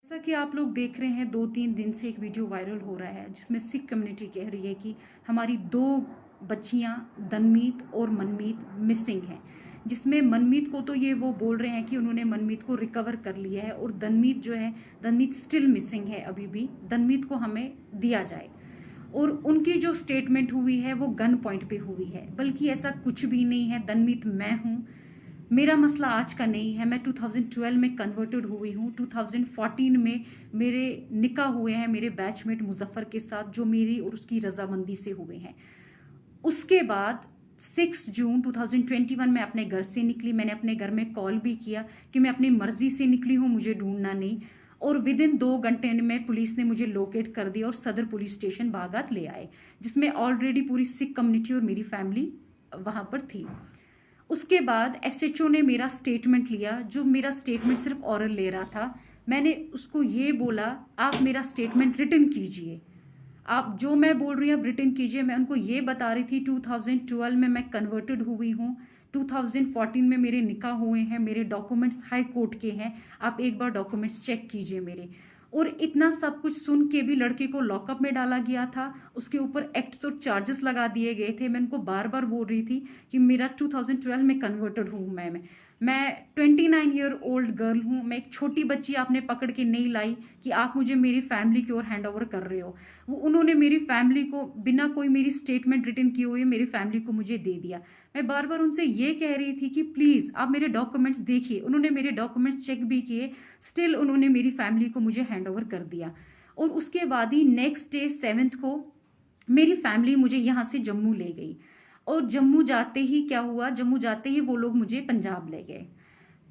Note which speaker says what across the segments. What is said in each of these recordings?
Speaker 1: जैसा कि आप लोग देख रहे हैं 2-3 दिन से एक वीडियो वायरल हो रहा है जिसमें सिख कम्युनिटी कह रही है कि हमारी 2 बच्चियां दनमीत और मनमीत मिसिंग हैं। जिसमें मनमीत को तो ये वो बोल रहे हैं कि उन्होंने मनमीत को रिकवर कर लिया है और दनमीत जो है दनमीत स्टिल मिसिंग है। अभी भी दनमीत को हमें दिया जाए। और उनकी जो स्टेटमेंट हुई है वो गन पॉइंट पे हुई है, बल्कि ऐसा कुछ भी नहीं है। दनमीत मैं हूँ, मेरा मसला आज का नहीं है। मैं 2012 में कन्वर्टेड हुई हूँ। 2014 में मेरे निकाह हुए हैं मेरे बैचमेट मुजफ्फर के साथ, जो मेरी और उसकी रजामंदी से हुए हैं। उसके बाद 6 जून 2021 में अपने घर से निकली। मैंने अपने घर में कॉल भी किया कि मैं अपनी मर्जी से निकली हूँ, मुझे ढूंढना नहीं। और विद इन 2 घंटे में पुलिस ने मुझे लोकेट कर दिया और सदर पुलिस स्टेशन बागात ले आए, जिसमें ऑलरेडी पूरी सिख कम्युनिटी और मेरी फैमिली वहां पर थी। उसके बाद एसएचओ ने मेरा स्टेटमेंट लिया, जो मेरा स्टेटमेंट सिर्फ ऑरल ले रहा था। मैंने उसको ये बोला, आप मेरा स्टेटमेंट रिटन कीजिए, आप जो मैं बोल रही हूँ आप रिटन कीजिए। मैं उनको ये बता रही थी 2012 में मैं कन्वर्टेड हुई हूँ, 2014 में मेरे निकाह हुए हैं, मेरे डॉक्यूमेंट्स हाई कोर्ट के हैं, आप एक बार डॉक्यूमेंट्स चेक कीजिए मेरे। और इतना सब कुछ सुन के भी लड़के को लॉकअप में डाला गया था, उसके ऊपर एक्ट्स और चार्जेस लगा दिए गए थे। मैं उनको बार बार बोल रही थी कि मेरा 2012 में कन्वर्टेड हूँ मैं 29 ईयर ओल्ड गर्ल हूँ। मैं एक छोटी बच्ची आपने पकड़ के नहीं लाई कि आप मुझे मेरी फैमिली की ओर हैंड ओवर कर रहे हो। वो उन्होंने मेरी फैमिली को बिना कोई मेरी स्टेटमेंट रिटन किए हुए मेरी फैमिली को मुझे दे दिया। मैं बार बार उनसे ये कह रही थी कि प्लीज़ आप मेरे डॉक्यूमेंट्स देखिए। उन्होंने मेरे डॉक्यूमेंट्स चेक भी किए, स्टिल उन्होंने मेरी फैमिली को मुझे हैंड ओवर कर दिया। और उसके बाद ही नेक्स्ट डे 7 को मेरी फैमिली मुझे यहाँ से जम्मू ले गई। और जम्मू जाते ही क्या हुआ, जम्मू जाते ही वो लोग मुझे पंजाब ले गए।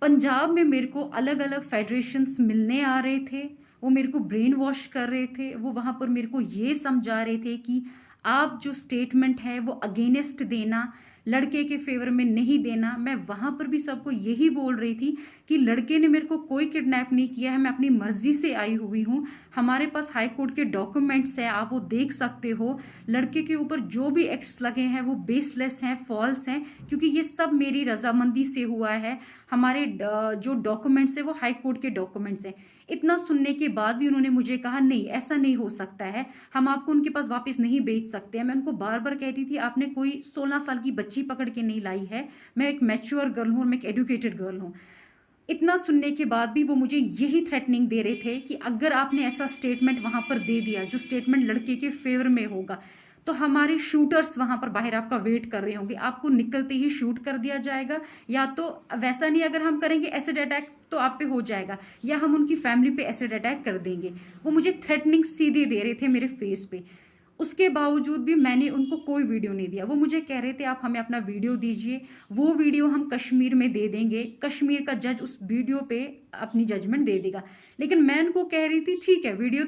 Speaker 1: पंजाब में मेरे को अलग अलग फेडरेशंस मिलने आ रहे थे, वो मेरे को ब्रेन वॉश कर रहे थे। वो वहां पर मेरे को ये समझा रहे थे कि आप जो स्टेटमेंट है वो अगेंस्ट देना, लड़के के फेवर में नहीं देना। मैं वहां पर भी सबको यही बोल रही थी कि लड़के ने मेरे को कोई किडनैप नहीं किया है, मैं अपनी मर्जी से आई हुई हूँ। हमारे पास हाई कोर्ट के डॉक्यूमेंट्स है, आप वो देख सकते हो। लड़के के ऊपर जो भी एक्ट्स लगे हैं वो बेसलेस हैं, फॉल्स हैं, क्योंकि ये सब मेरी रजामंदी से हुआ है। हमारे जो डॉक्यूमेंट्स है वो हाई कोर्ट के डॉक्यूमेंट्स हैं। इतना सुनने के बाद भी उन्होंने मुझे कहा नहीं, ऐसा नहीं हो सकता है, हम आपको उनके पास वापस नहीं भेज सकते हैं। मैं उनको बार बार कहती थी आपने कोई 16 साल की बच्ची पकड़ के नहीं लाई है, मैं एक मैच्योर गर्ल हूँ, मैं एक एडुकेटेड गर्ल हूँ। इतना सुनने के बाद भी वो मुझे यही थ्रेटनिंग दे रहे थे कि अगर आपने ऐसा स्टेटमेंट वहां पर दे दिया जो स्टेटमेंट लड़के के फेवर में होगा, तो हमारे शूटर्स वहां पर बाहर आपका वेट कर रहे होंगे, आपको निकलते ही शूट कर दिया जाएगा, या तो वैसा नहीं अगर हम करेंगे एसिड अटैक तो आप पे हो जाएगा, या हम उनकी फैमिली पे एसिड अटैक कर देंगे। वो मुझे थ्रेटनिंग सीधे दे रहे थे मेरे फेस पे। उसके बावजूद भी मैंने उनको कोई वीडियो नहीं दिया। वो मुझे कह रहे थे आप हमें अपना वीडियो दीजिए, वो वीडियो हम कश्मीर में दे देंगे, कश्मीर का जज उस वीडियो पे अपनी जजमेंट दे देगा। लेकिन मैं उनको कह रही थी ठीक है, वीडियो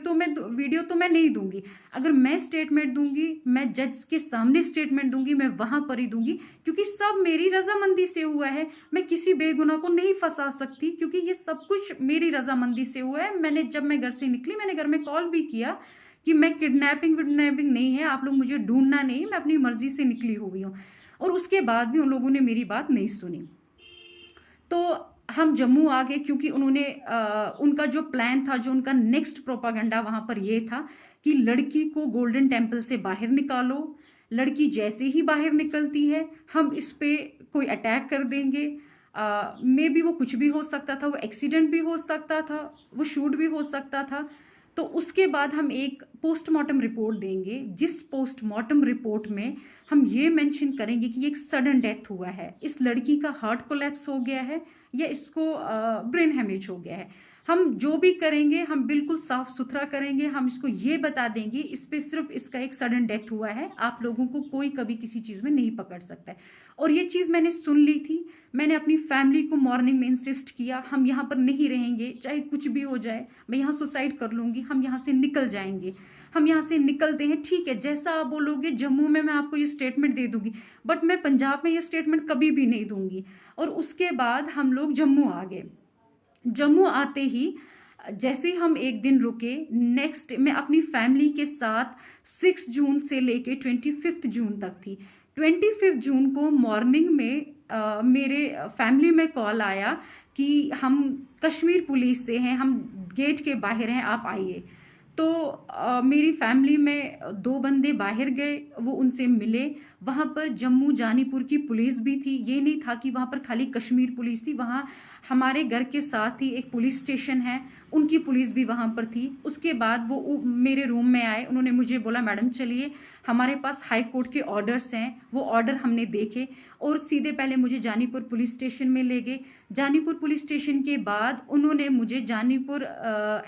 Speaker 1: तो मैं नहीं दूंगी। अगर मैं स्टेटमेंट दूंगी, मैं जज के सामने स्टेटमेंट दूंगी, मैं वहां पर ही दूंगी, क्योंकि सब मेरी रजामंदी से हुआ है। मैं किसी बेगुनाह को नहीं फंसा सकती, क्योंकि ये सब कुछ मेरी रजामंदी से हुआ है। जब मैं घर से निकली मैंने घर में कॉल भी किया कि मैं किडनैपिंग विडनैपिंग नहीं है, आप लोग मुझे ढूंढना नहीं, मैं अपनी मर्जी से निकली हुई हूँ। और उसके बाद भी उन लोगों ने मेरी बात नहीं सुनी। तो हम जम्मू आ गए, क्योंकि उन्होंने उनका जो प्लान था, जो उनका नेक्स्ट प्रोपागंडा वहां पर ये था कि लड़की को गोल्डन टेम्पल से बाहर निकालो, लड़की जैसे ही बाहर निकलती है हम इस पे कोई अटैक कर देंगे। मे बी वो कुछ भी हो सकता था, वो एक्सीडेंट भी हो सकता था, वो शूट भी हो सकता था। तो उसके बाद हम एक पोस्टमार्टम रिपोर्ट देंगे, जिस पोस्टमार्टम रिपोर्ट में हम ये मेंशन करेंगे कि एक सडन डेथ हुआ है, इस लड़की का हार्ट कोलैप्स हो गया है या इसको ब्रेन हेमेज हो गया है। हम जो भी करेंगे हम बिल्कुल साफ सुथरा करेंगे। हम इसको ये बता देंगे इस पे सिर्फ इसका एक सडन डेथ हुआ है, आप लोगों को कोई कभी किसी चीज में नहीं पकड़ सकता है। और ये चीज मैंने सुन ली थी। मैंने अपनी फैमिली को मॉर्निंग में इंसिस्ट किया हम यहाँ पर नहीं रहेंगे, चाहे कुछ भी हो जाए, मैं यहाँ सुसाइड कर लूंगी, हम यहाँ से निकल जाएंगे। हम यहाँ से निकलते हैं, ठीक है, जैसा आप बोलोगे जम्मू में मैं आपको ये स्टेटमेंट दे दूंगी, बट मैं पंजाब में ये स्टेटमेंट कभी भी नहीं दूंगी। और उसके बाद हम लोग जम्मू आ गए। जम्मू आते ही जैसे हम एक दिन रुके, नेक्स्ट मैं अपनी फैमिली के साथ 6 जून से लेके 25 जून तक थी। 25 जून को मॉर्निंग में मेरे फैमिली में कॉल आया कि हम कश्मीर पुलिस से हैं, हम गेट के बाहर हैं, आप आइए। तो मेरी फैमिली में 2 बंदे बाहर गए, वो उनसे मिले। वहाँ पर जम्मू जानीपुर की पुलिस भी थी, ये नहीं था कि वहाँ पर खाली कश्मीर पुलिस थी, वहाँ हमारे घर के साथ ही एक पुलिस स्टेशन है, उनकी पुलिस भी वहाँ पर थी। उसके बाद वो मेरे रूम में आए, उन्होंने मुझे बोला मैडम चलिए, हमारे पास हाई कोर्ट के ऑर्डर्स हैं। वो ऑर्डर हमने देखे और सीधे पहले मुझे जानीपुर पुलिस स्टेशन में ले गए। जानीपुर पुलिस स्टेशन के बाद उन्होंने मुझे जानीपुर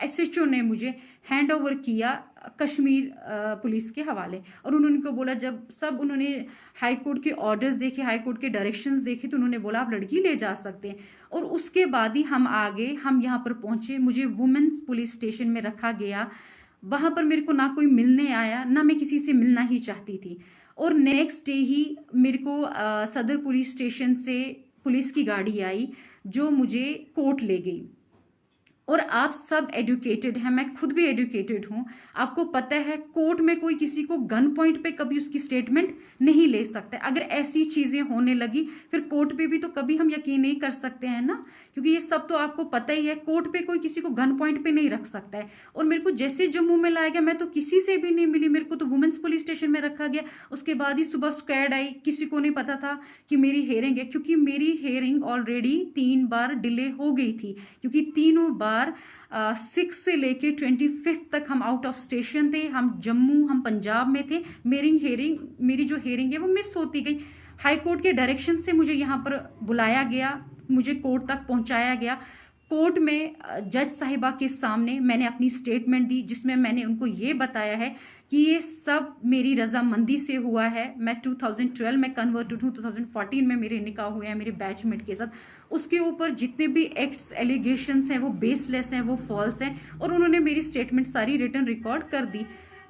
Speaker 1: SHO ने मुझे हैंड ओवर किया कश्मीर पुलिस के हवाले। और उन्होंने को बोला, जब सब उन्होंने हाई कोर्ट के ऑर्डर्स देखे, हाई कोर्ट के डायरेक्शंस देखे, तो उन्होंने बोला आप लड़की ले जा सकते हैं। और उसके बाद ही हम आगे हम यहाँ पर पहुंचे, मुझे वुमेन्स पुलिस स्टेशन में रखा गया। वहाँ पर मेरे को ना कोई मिलने आया, ना मैं किसी से मिलना ही चाहती थी। और नेक्स्ट डे ही मेरे को सदर पुलिस स्टेशन से पुलिस की गाड़ी आई जो मुझे कोर्ट ले गई। और आप सब एजुकेटेड हैं, मैं खुद भी एजुकेटेड हूं, आपको पता है कोर्ट में कोई किसी को गन पॉइंट पे कभी उसकी स्टेटमेंट नहीं ले सकता। अगर ऐसी चीजें होने लगी फिर कोर्ट पे भी तो कभी हम यकीन नहीं कर सकते हैं ना, क्योंकि ये सब तो आपको पता ही है, कोर्ट पे कोई किसी को गन पॉइंट पे नहीं रख सकता है। और मेरे को जैसे जम्मू में लाया गया, मैं तो किसी से भी नहीं मिली, मेरे को तो वुमेन्स पुलिस स्टेशन में रखा गया। उसके बाद ही सुबह स्क्वाड आई, किसी को नहीं पता था कि मेरी हेयरिंग है, क्योंकि मेरी हेयरिंग ऑलरेडी 3 बार डिले हो गई थी, क्योंकि तीनों बार 6 से लेके 25 तक हम आउट ऑफ स्टेशन थे, हम जम्मू, हम पंजाब में थे। मेरी जो हेयरिंग है वो मिस होती गई। हाई कोर्ट के डायरेक्शन से मुझे यहाँ पर बुलाया गया, मुझे कोर्ट तक पहुंचाया गया। कोर्ट में जज साहिबा के सामने मैंने अपनी स्टेटमेंट दी, जिसमें मैंने उनको ये बताया है कि ये सब मेरी रजामंदी से हुआ है। मैं 2012 में कन्वर्टेड हूँ, 2014 में मेरे निकाह हुए हैं मेरे बैचमेट के साथ। उसके ऊपर जितने भी एक्ट्स एलिगेशंस हैं वो बेसलेस हैं, वो फॉल्स हैं, और उन्होंने मेरी स्टेटमेंट सारी रिटन रिकॉर्ड कर दी।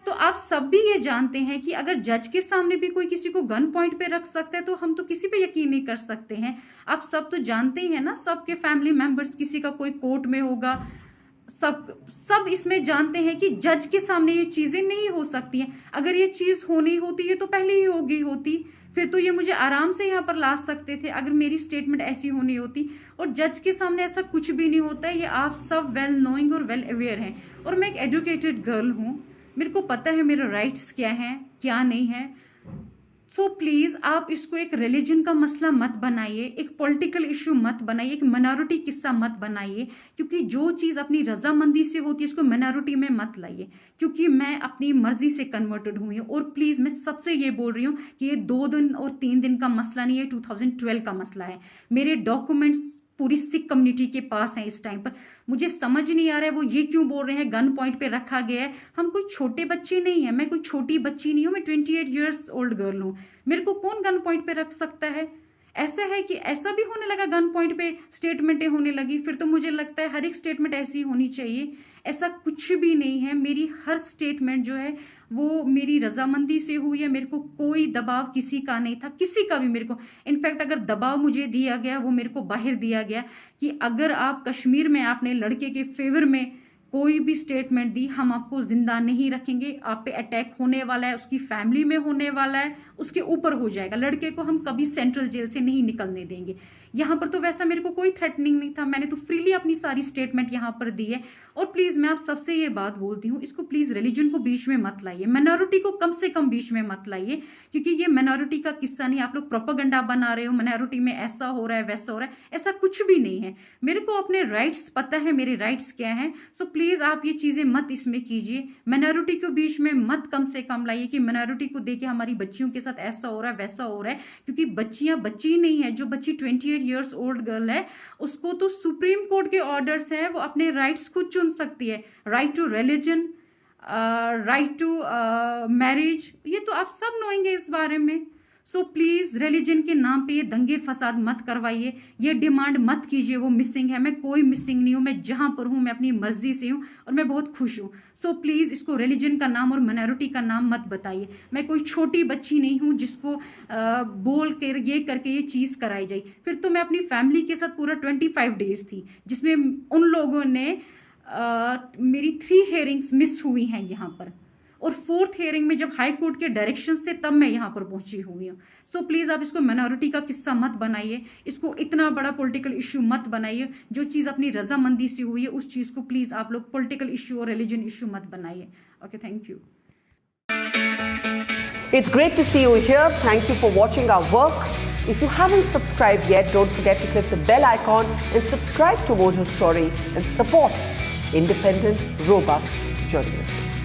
Speaker 1: तो आप सब भी ये जानते हैं कि अगर जज के सामने भी कोई किसी को गन पॉइंट पे रख सकता है तो हम तो किसी पे यकीन नहीं कर सकते हैं। आप सब तो जानते ही हैं ना, सबके फैमिली मेंबर्स, किसी का कोई कोर्ट में होगा, सब इसमें जानते हैं कि जज के सामने ये चीजें नहीं हो सकती हैं। अगर ये चीज होनी होती है तो पहले ही हो गई होती, फिर तो ये मुझे आराम से यहाँ पर ला सकते थे अगर मेरी स्टेटमेंट ऐसी होनी होती। और जज के सामने ऐसा कुछ भी नहीं होता है, ये आप सब वेल नोइंग और वेल अवेयर हैं। और मैं एक एजुकेटेड गर्ल हूँ, मेरे को पता है मेरे राइट्स क्या हैं क्या नहीं है। सो प्लीज आप इसको एक रिलीजन का मसला मत बनाइए, एक पॉलिटिकल इशू मत बनाइए, एक माइनॉरिटी किस्सा मत बनाइए, क्योंकि जो चीज अपनी रजामंदी से होती है उसको माइनॉरिटी में मत लाइए। क्योंकि मैं अपनी मर्जी से कन्वर्टेड हुई हूँ। और प्लीज मैं सबसे ये बोल रही हूँ कि ये 2 दिन और 3 दिन का मसला नहीं है, 2012 का मसला है। मेरे डॉक्यूमेंट्स पूरी सिख कम्युनिटी के पास है इस टाइम पर। मुझे समझ नहीं आ रहा है वो ये क्यों बोल रहे हैं गन पॉइंट पे रखा गया है। हम कोई छोटे बच्चे नहीं है, मैं कोई छोटी बच्ची नहीं हूं, मैं 28 ईयर्स ओल्ड गर्ल हूं। मेरे को कौन गन पॉइंट पे रख सकता है? ऐसा है कि ऐसा भी होने लगा, गन पॉइंट पे स्टेटमेंटें होने लगी, फिर तो मुझे लगता है हर एक स्टेटमेंट ऐसी होनी चाहिए। ऐसा कुछ भी नहीं है, मेरी हर स्टेटमेंट जो है वो मेरी रजामंदी से हुई है। मेरे को कोई दबाव किसी का नहीं था, किसी का भी मेरे को। इनफैक्ट अगर दबाव मुझे दिया गया वो मेरे को बाहर दिया गया कि अगर आप कश्मीर में आपने लड़के के फेवर में कोई भी स्टेटमेंट दी, हम आपको जिंदा नहीं रखेंगे, आप पे अटैक होने वाला है, उसकी फैमिली में होने वाला है, उसके ऊपर हो जाएगा, लड़के को हम कभी सेंट्रल जेल से नहीं निकलने देंगे। यहाँ पर तो वैसा मेरे को कोई थ्रेटनिंग नहीं था, मैंने तो फ्रीली अपनी सारी स्टेटमेंट यहाँ पर दी है। और प्लीज मैं आप सबसे ये बात बोलती हूँ, इसको प्लीज रिलीजन को बीच में मत लाइए, माइनॉरिटी को कम से कम बीच में मत लाइए, क्योंकि ये माइनॉरिटी का किस्सा नहीं। आप लोग प्रोपेगेंडा बना रहे हो, माइनॉरिटी में ऐसा हो रहा है वैसा हो रहा है, ऐसा कुछ भी नहीं है। मेरे को अपने राइट्स पता है, मेरे राइट्स क्या है। सो प्लीज आप ये चीजें मत इसमें कीजिए, माइनॉरिटी को बीच में मत कम से कम लाइए कि माइनॉरिटी को देके हमारी बच्चियों के साथ ऐसा हो रहा है वैसा हो रहा है। क्योंकि बच्चियां बच्ची नहीं है, जो बच्ची 28 ईयर्स ओल्ड गर्ल है उसको तो सुप्रीम कोर्ट के ऑर्डर्स है, वो अपने राइट्स खुद चुन सकती है। Right to religion, right to marriage, ये तो आप सब नोएंगे इस बारे में। सो प्लीज रिलीजन के नाम पे ये दंगे फसाद मत करवाइए, ये डिमांड मत कीजिए वो मिसिंग है। मैं कोई मिसिंग नहीं हूं, मैं जहां पर हूं मैं अपनी मर्जी से हूं और मैं बहुत खुश हूं। सो प्लीज इसको रिलीजन का नाम और माइनॉरिटी का नाम मत बताइए। मैं कोई छोटी बच्ची नहीं हूं जिसको बोल कर ये करके ये चीज कराई जाए। फिर तो मैं अपनी फैमिली के साथ पूरा 25 डेज थी, जिसमें उन लोगों ने मेरी 3 हेयरिंग्स मिस हुई हैं यहाँ पर। और 4th हियरिंग में जब हाई कोर्ट के डायरेक्शन से तब मैं यहाँ पर पहुंची हुई हूँ। सो प्लीज़ आप इसको माइनॉरिटी का किस्सा मत बनाइए, इसको इतना बड़ा पॉलिटिकल इश्यू मत बनाइए। जो चीज़ अपनी रजामंदी से हुई है उस चीज़ को प्लीज़ आप लोग पॉलिटिकल इश्यू और रिलीजन इश्यू मत बनाइए। Okay, thank you.
Speaker 2: It's great to see you here. Thank you for watching our work. If you haven't subscribed yet, don't forget to click the bell icon and subscribe to Mojo Story and support independent, robust journalism.